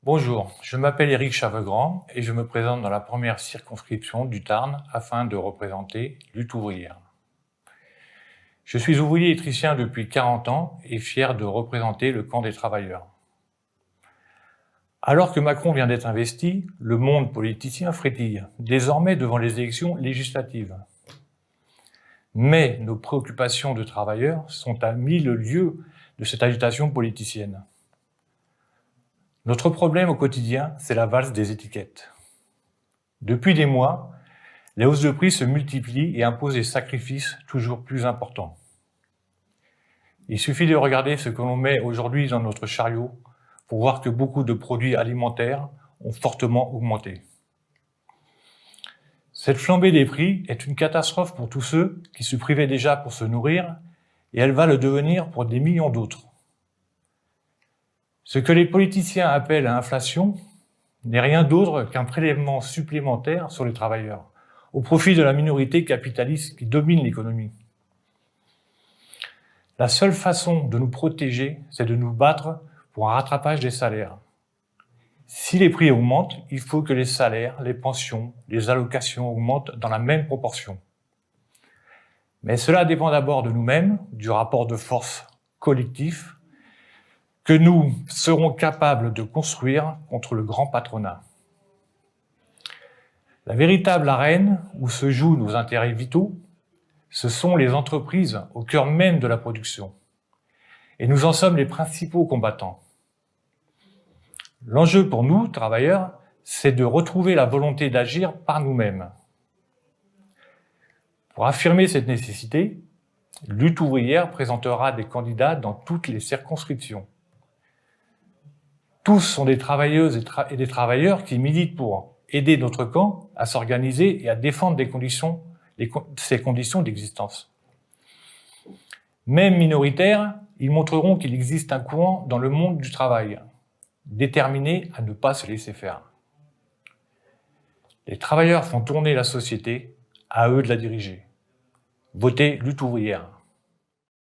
Bonjour, je m'appelle Éric Chavegran et je me présente dans la première circonscription du Tarn afin de représenter Lutte ouvrière. Je suis ouvrier électricien depuis 40 ans et fier de représenter le camp des travailleurs. Alors que Macron vient d'être investi, le monde politicien frétille, désormais devant les élections législatives. Mais nos préoccupations de travailleurs sont à 1000 lieues de cette agitation politicienne. Notre problème au quotidien, c'est la valse des étiquettes. Depuis des mois, les hausses de prix se multiplient et imposent des sacrifices toujours plus importants. Il suffit de regarder ce que l'on met aujourd'hui dans notre chariot pour voir que beaucoup de produits alimentaires ont fortement augmenté. Cette flambée des prix est une catastrophe pour tous ceux qui se privaient déjà pour se nourrir et elle va le devenir pour des millions d'autres. Ce que les politiciens appellent inflation n'est rien d'autre qu'un prélèvement supplémentaire sur les travailleurs, au profit de la minorité capitaliste qui domine l'économie. La seule façon de nous protéger, c'est de nous battre pour un rattrapage des salaires. Si les prix augmentent, il faut que les salaires, les pensions, les allocations augmentent dans la même proportion. Mais cela dépend d'abord de nous-mêmes, du rapport de force collectif, que nous serons capables de construire contre le grand patronat. La véritable arène où se jouent nos intérêts vitaux, ce sont les entreprises au cœur même de la production. Et nous en sommes les principaux combattants. L'enjeu pour nous, travailleurs, c'est de retrouver la volonté d'agir par nous-mêmes. Pour affirmer cette nécessité, Lutte ouvrière présentera des candidats dans toutes les circonscriptions. Tous sont des travailleuses et des travailleurs qui militent pour aider notre camp à s'organiser et à défendre ses conditions d'existence. Même minoritaires, ils montreront qu'il existe un courant dans le monde du travail, déterminé à ne pas se laisser faire. Les travailleurs font tourner la société, à eux de la diriger. Votez Lutte ouvrière.